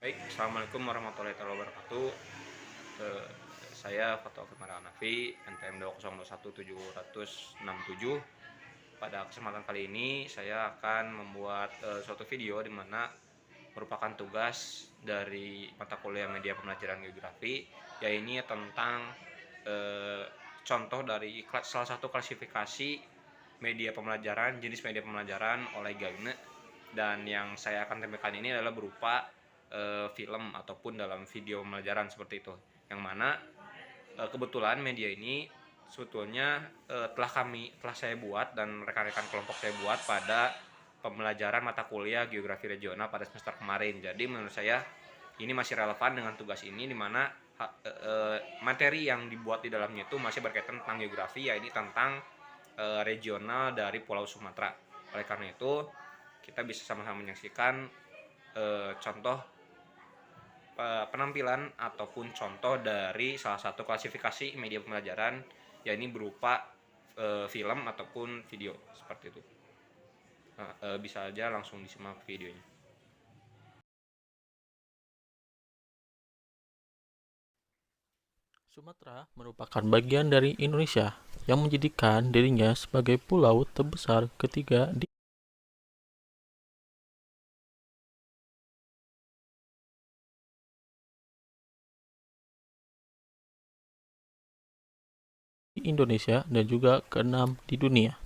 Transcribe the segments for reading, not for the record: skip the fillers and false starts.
Baik, assalamualaikum warahmatullahi wabarakatuh. Eh, saya Fatou Akmal Hanafi, NPM 2021767. Pada kesempatan kali ini saya akan membuat suatu video di mana merupakan tugas dari mata kuliah media pembelajaran geografi, yaitu tentang contoh dari salah satu klasifikasi media pembelajaran, jenis media pembelajaran oleh Gagne, dan yang saya akan tampilkan ini adalah berupa film ataupun dalam video pembelajaran seperti itu, yang mana kebetulan media ini sebetulnya telah saya buat dan rekan-rekan kelompok saya buat pada pembelajaran mata kuliah geografi regional pada semester kemarin. Jadi menurut saya ini masih relevan dengan tugas ini, di mana materi yang dibuat di dalamnya itu masih berkaitan tentang geografi, yaitu tentang regional dari Pulau Sumatera. Oleh karena itu kita bisa sama-sama menyaksikan contoh penampilan ataupun contoh dari salah satu klasifikasi media pembelajaran, yakni berupa film ataupun video seperti itu. Bisa aja langsung disimak videonya. Sumatera merupakan bagian dari Indonesia yang menjadikan dirinya sebagai pulau terbesar ketiga di Indonesia dan juga keenam di dunia.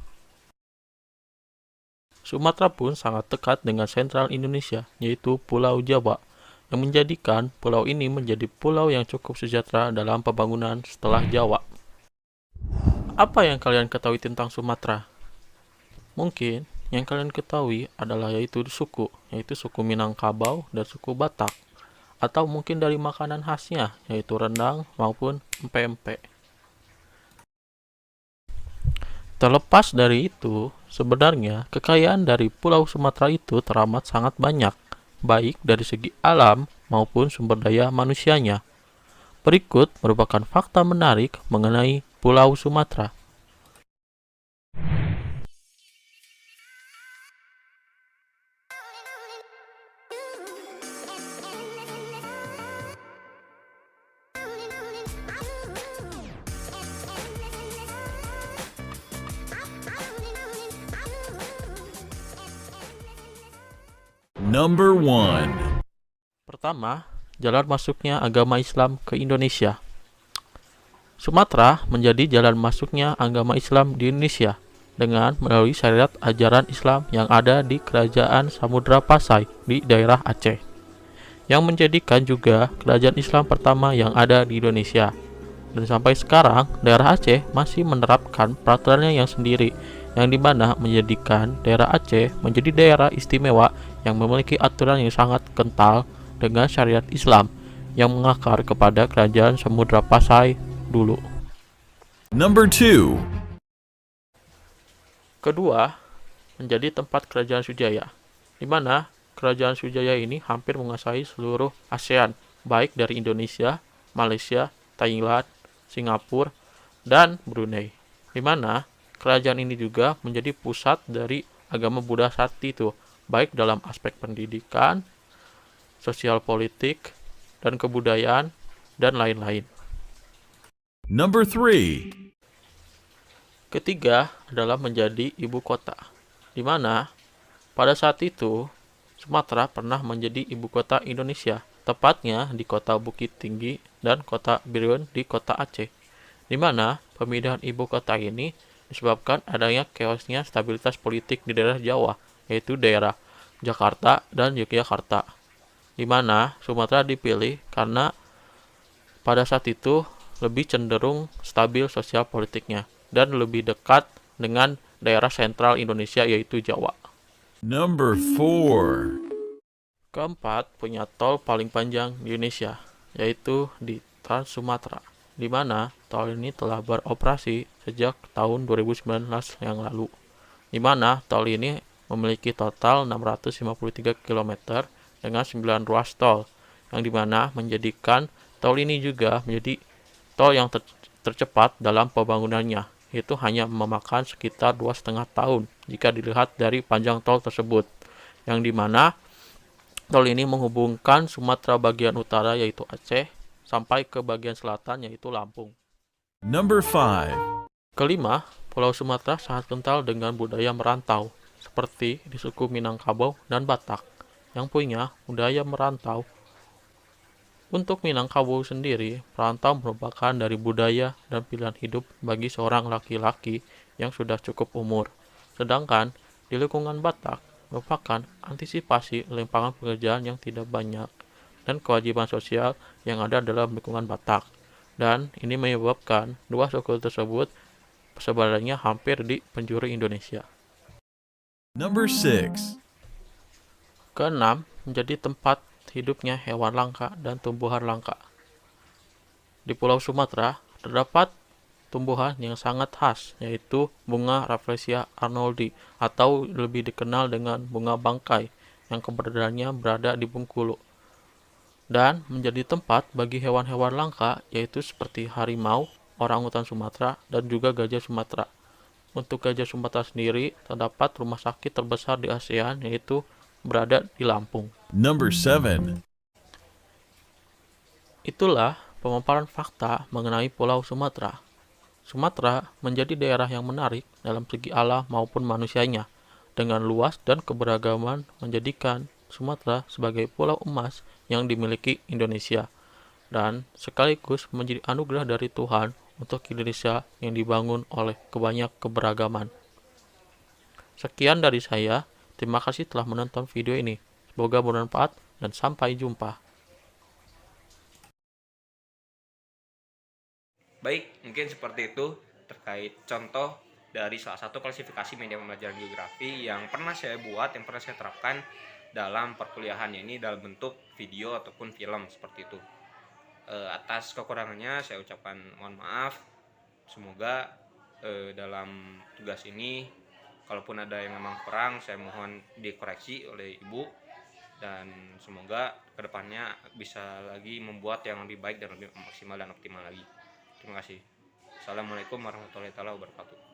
Sumatera pun sangat dekat dengan sentral Indonesia, yaitu Pulau Jawa, yang menjadikan pulau ini menjadi pulau yang cukup sejahtera dalam pembangunan setelah Jawa. Apa yang kalian ketahui tentang Sumatera? Mungkin yang kalian ketahui adalah yaitu suku Minangkabau dan suku Batak, atau mungkin dari makanan khasnya, yaitu rendang maupun empek-empek. Terlepas dari itu, sebenarnya kekayaan dari Pulau Sumatera itu teramat sangat banyak, baik dari segi alam maupun sumber daya manusianya. Berikut merupakan fakta menarik mengenai Pulau Sumatera. Number 1. Pertama, jalan masuknya agama Islam ke Indonesia. Sumatera menjadi jalan masuknya agama Islam di Indonesia dengan melalui syariat ajaran Islam yang ada di Kerajaan Samudra Pasai di daerah Aceh, yang menjadikan juga kerajaan Islam pertama yang ada di Indonesia. Dan sampai sekarang, daerah Aceh masih menerapkan peraturannya yang sendiri, yang dimana menjadikan daerah Aceh menjadi daerah istimewa yang memiliki aturan yang sangat kental dengan syariat Islam yang mengakar kepada kerajaan Samudra Pasai dulu. Number 2. Kedua, menjadi tempat kerajaan Sujaya, di mana kerajaan Sujaya ini hampir menguasai seluruh ASEAN, baik dari Indonesia, Malaysia, Thailand, Singapura, dan Brunei, di mana kerajaan ini juga menjadi pusat dari agama Buddha Sakti itu, baik dalam aspek pendidikan, sosial politik, dan kebudayaan, dan lain-lain. Number 3. Ketiga adalah menjadi ibu kota, di mana pada saat itu Sumatera pernah menjadi ibu kota Indonesia, tepatnya di kota Bukit Tinggi dan kota Birun di kota Aceh, di mana pemindahan ibu kota ini disebabkan adanya chaosnya stabilitas politik di daerah Jawa, yaitu daerah Jakarta dan Yogyakarta, di mana Sumatera dipilih karena pada saat itu lebih cenderung stabil sosial politiknya dan lebih dekat dengan daerah sentral Indonesia yaitu Jawa. Number 4. Keempat, punya tol paling panjang di Indonesia, yaitu di Trans Sumatera, di mana tol ini telah beroperasi sejak tahun 2019 yang lalu, di mana tol ini memiliki total 653 km dengan 9 ruas tol, yang dimana menjadikan tol ini juga menjadi tol yang tercepat dalam pembangunannya, itu hanya memakan sekitar 2,5 tahun jika dilihat dari panjang tol tersebut, yang dimana Tol ini menghubungkan Sumatera bagian utara yaitu Aceh sampai ke bagian selatan yaitu Lampung. Number 5. Kelima, Pulau Sumatera sangat kental dengan budaya merantau, seperti di suku Minangkabau dan Batak, yang punya budaya merantau. Untuk Minangkabau sendiri, perantau merupakan dari budaya dan pilihan hidup bagi seorang laki-laki yang sudah cukup umur. Sedangkan di lingkungan Batak merupakan antisipasi limpangan pekerjaan yang tidak banyak dan kewajiban sosial yang ada dalam lingkungan Batak. Dan ini menyebabkan dua suku tersebut persebarannya hampir di penjuru Indonesia. Number 6. Keenam, menjadi tempat hidupnya hewan langka dan tumbuhan langka. Di Pulau Sumatera terdapat tumbuhan yang sangat khas, yaitu bunga Rafflesia arnoldi atau lebih dikenal dengan bunga bangkai yang keberadaannya berada di Bengkulu. Dan menjadi tempat bagi hewan-hewan langka yaitu seperti harimau, orangutan Sumatera, dan juga gajah Sumatera. Untuk gajah Sumatera sendiri, terdapat rumah sakit terbesar di ASEAN yaitu berada di Lampung. Number 7. Itulah pemaparan fakta mengenai Pulau Sumatera. Sumatera menjadi daerah yang menarik dalam segi alam maupun manusianya, dengan luas dan keberagaman menjadikan Sumatera sebagai pulau emas yang dimiliki Indonesia, dan sekaligus menjadi anugerah dari Tuhan untuk Indonesia yang dibangun oleh kebanyak keberagaman. Sekian dari saya, terima kasih telah menonton video ini. Semoga bermanfaat dan sampai jumpa. Baik, mungkin seperti itu terkait contoh dari salah satu klasifikasi media pembelajaran geografi yang pernah saya buat, yang pernah saya terapkan dalam perkuliahan, ini dalam bentuk video ataupun film seperti itu. Atas kekurangannya saya ucapkan mohon maaf. Semoga dalam tugas ini, kalaupun ada yang memang kurang, saya mohon dikoreksi oleh Ibu, dan semoga kedepannya bisa lagi membuat yang lebih baik dan lebih maksimal dan optimal lagi. Terima kasih. Assalamualaikum warahmatullahi wabarakatuh.